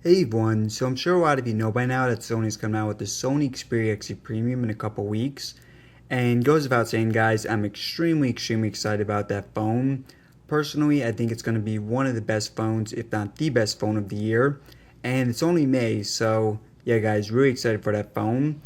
Hey everyone, so I'm sure a lot of you know by now that Sony's coming out with the Sony Xperia XZ Premium in a couple weeks. And goes without saying guys, I'm extremely excited about that phone. Personally, I think it's going to be one of the best phones, if not the best phone of the year. And it's only May, so yeah guys, really excited for that phone.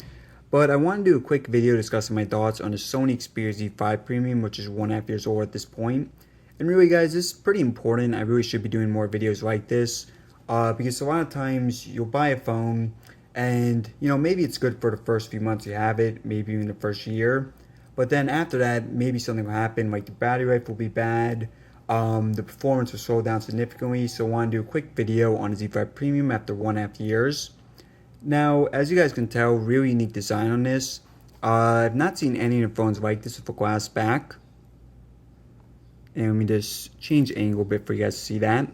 But I want to do a quick video discussing my thoughts on the Sony Xperia Z5 Premium, which is 1.5 years old at this point. And really guys, this is pretty important. I really should be doing more videos like this. Because a lot of times you'll buy a phone and maybe it's good for the first few months you have it, maybe even the first year, but then after that maybe something will happen, like the battery life will be bad, the performance will slow down significantly. So I want to do a quick video on the Z5 Premium after 1.5 years. Now as you guys can tell, really unique design on this. I've not seen any of the phones like this with a glass back, and let me just change the angle a bit for you guys to see that.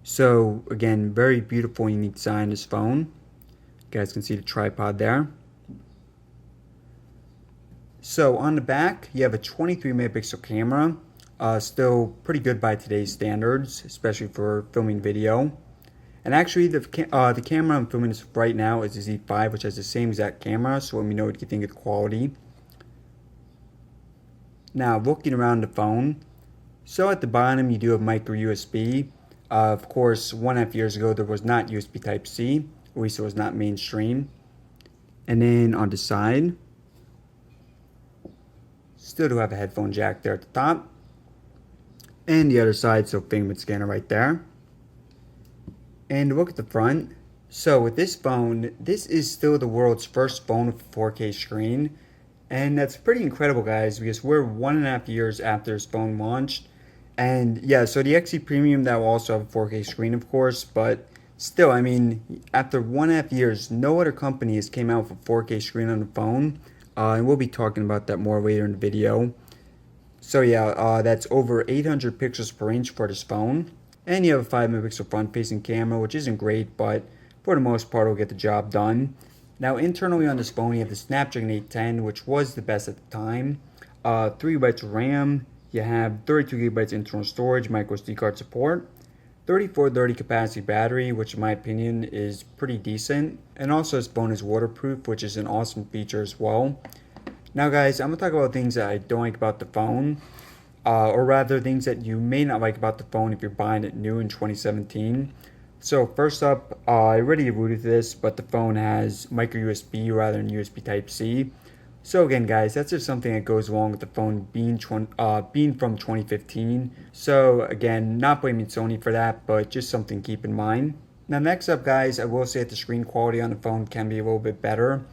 So again, very beautiful, unique design this phone. You guys can see the tripod there. So on the back, you have a 23 megapixel camera. Still pretty good by today's standards, especially for filming video. And actually, the camera I'm filming this right now is the Z5, which has the same exact camera. So let me know what you think of the quality. Now, looking around the phone. So at the bottom, you do have micro USB. Of course, 1.5 years ago, there was not USB Type-C, at least it was not mainstream. And then on the side, still do have a headphone jack there at the top. And the other side, so fingerprint scanner right there. And look at the front. So with this phone, this is still the world's first phone with a 4K screen. And that's pretty incredible, guys, because we're 1.5 years after this phone launched. And yeah, so the XZ Premium, that will also have a 4K screen, of course, but still, I mean, after 1.5 years, no other company has came out with a 4K screen on the phone, and we'll be talking about that more later in the video. So yeah, that's over 800 pixels per inch for this phone, and you have a 5 megapixel front-facing camera, which isn't great, but for the most part, will get the job done. Now, internally on this phone, you have the Snapdragon 810, which was the best at the time, 3GB of RAM. You have 32 GB internal storage, micro SD card support, 3430 capacity battery, which in my opinion is pretty decent. And also this phone is waterproof, which is an awesome feature as well. Now guys, I'm going to talk about things that I don't like about the phone, or rather things that you may not like about the phone if you're buying it new in 2017. So first up, I already alluded to this, but the phone has micro USB rather than USB Type-C. So again guys, that's just something that goes along with the phone being from 2015. So again, not blaming Sony for that, but just something to keep in mind. Now next up guys, I will say that the screen quality on the phone can be a little bit better.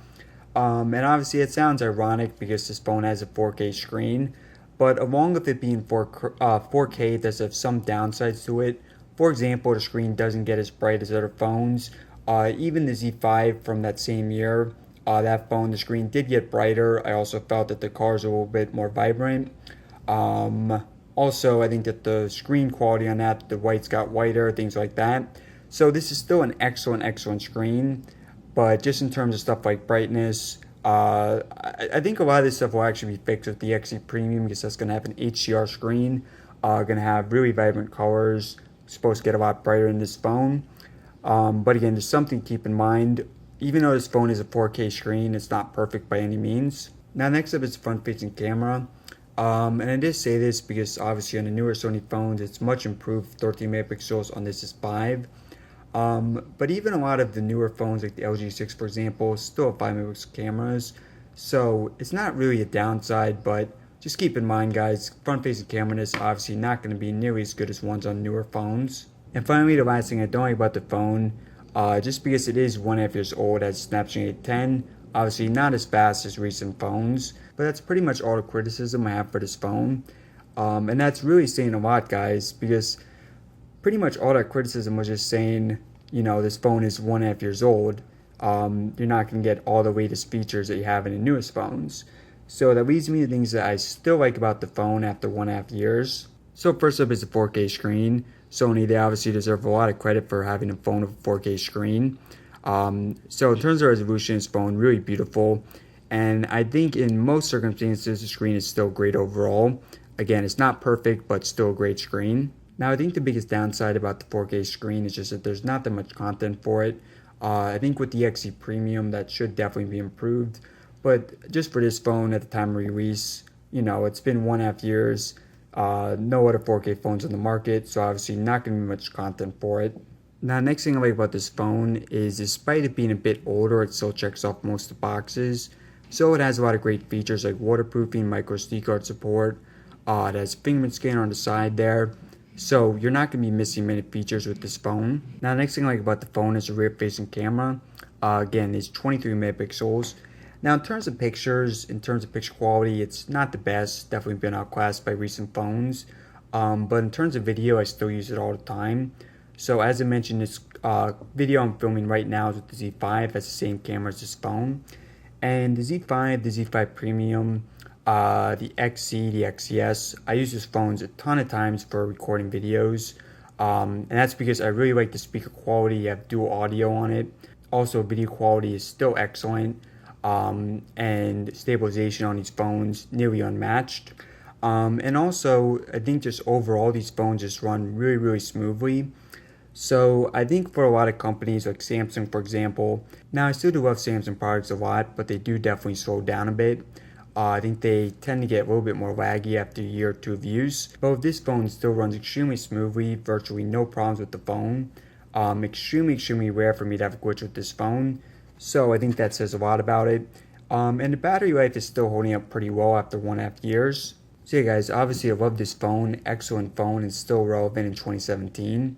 And obviously it sounds ironic because this phone has a 4K screen, but along with it being 4K, it does have some downsides to it. For example, the screen doesn't get as bright as other phones. Even the Z5 from that same year, that phone, the screen did get brighter. I also felt that the cars are a little bit more vibrant. Also, I think that the screen quality on that, the whites got whiter, things like that. So this is still an excellent screen. But just in terms of stuff like brightness, I think a lot of this stuff will actually be fixed with the XZ Premium, because that's going to have an HDR screen. Going to have really vibrant colors. Supposed to get a lot brighter in this phone. But again, there's something to keep in mind. Even though this phone is a 4K screen, it's not perfect by any means. Now next up is the front-facing camera. And I did say this because obviously on the newer Sony phones, it's much improved, 13 megapixels, on this is 5. But even a lot of the newer phones like the LG 6 for example, still have 5 megapixel cameras. So it's not really a downside, but just keep in mind guys, front-facing camera is obviously not going to be nearly as good as ones on newer phones. And finally, the last thing I don't like about the phone, just because it is 1.5 years old, has Snapdragon 810, obviously not as fast as recent phones, but that's pretty much all the criticism I have for this phone. And that's really saying a lot guys, because pretty much all that criticism was just saying, this phone is 1.5 years old. You're not going to get all the latest features that you have in the newest phones. So that leads me to things that I still like about the phone after 1.5 years. So first up is the 4K screen. Sony, they obviously deserve a lot of credit for having a phone with a 4K screen. So in terms of resolution, this phone really beautiful. And I think in most circumstances, the screen is still great overall. Again, it's not perfect, but still a great screen. Now, I think the biggest downside about the 4K screen is just that there's not that much content for it. I think with the XZ Premium, that should definitely be improved. But just for this phone at the time of release, you know, it's been 1.5 years. No other 4K phones on the market, so obviously not going to be much content for it. Now, next thing I like about this phone is despite it being a bit older, it still checks off most of the boxes. So it has a lot of great features like waterproofing, micro SD card support. It has fingerprint scanner on the side there. So you're not going to be missing many features with this phone. Now, next thing I like about the phone is the rear facing camera. Again, it's 23 megapixels. Now, in terms of pictures, in terms of picture quality, it's not the best. Definitely been outclassed by recent phones. But in terms of video, I still use it all the time. So as I mentioned, this video I'm filming right now is with the Z5. Has the same camera as this phone. And the Z5, the Z5 Premium, the XC, the XCS, I use these phones a ton of times for recording videos. And that's because I really like the speaker quality. You have dual audio on it. Also, video quality is still excellent. And stabilization on these phones nearly unmatched. And also, I think just overall these phones just run really, really smoothly. So I think for a lot of companies like Samsung, for example, now I still do love Samsung products a lot, but they do definitely slow down a bit. I think they tend to get a little bit more laggy after a year or two of use. But this phone still runs extremely smoothly, virtually no problems with the phone. Extremely rare for me to have a glitch with this phone. So I think that says a lot about it. And the battery life is still holding up pretty well after 1.5 years. So yeah guys, obviously I love this phone, excellent phone, and still relevant in 2017.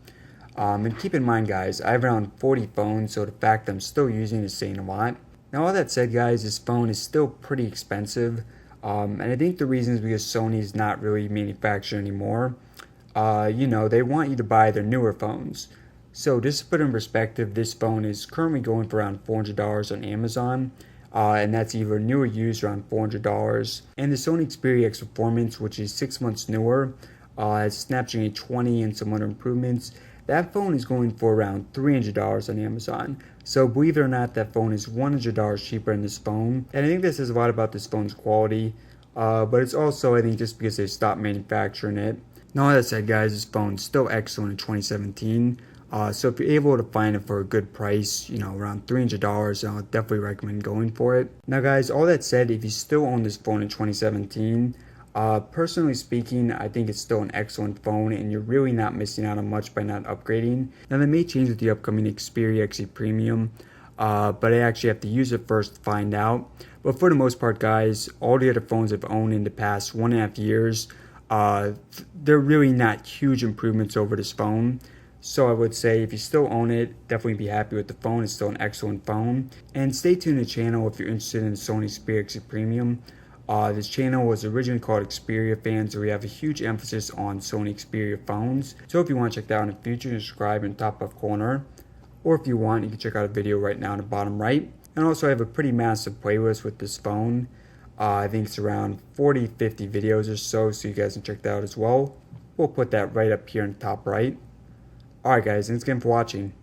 And keep in mind guys, I have around 40 phones, so the fact that I'm still using is saying a lot. Now all that said guys, this phone is still pretty expensive. And I think the reason is because Sony is not really manufacturing anymore. You know, they want you to buy their newer phones. So just to put in perspective, this phone is currently going for around $400 on Amazon. And that's either new or used around $400. And the Sony Xperia X Performance, which is 6 months newer, has Snapdragon 820 and some other improvements. That phone is going for around $300 on Amazon. So believe it or not, that phone is $100 cheaper than this phone. And I think this says a lot about this phone's quality. But it's also, I think, just because they stopped manufacturing it. Now, that said, guys, this phone is still excellent in 2017. So if you're able to find it for a good price, you know, around $300, I'll definitely recommend going for it. Now, guys, all that said, if you still own this phone in 2017, personally speaking, I think it's still an excellent phone and you're really not missing out on much by not upgrading. Now, that may change with the upcoming Xperia XZ Premium, but I actually have to use it first to find out. But for the most part, guys, all the other phones I've owned in the past 1.5 years, they're really not huge improvements over this phone. So I would say if you still own it, definitely be happy with the phone. It's still an excellent phone. And stay tuned to the channel if you're interested in the Sony Xperia XZ Premium. This channel was originally called Xperia Fans, where we have a huge emphasis on Sony Xperia phones. So if you want to check that out in the future, subscribe in the top left corner. Or if you want, you can check out a video right now in the bottom right. And also I have a pretty massive playlist with this phone. I think it's around 40-50 videos or so you guys can check that out as well. We'll put that right up here in the top right. Alright guys, thanks again for watching.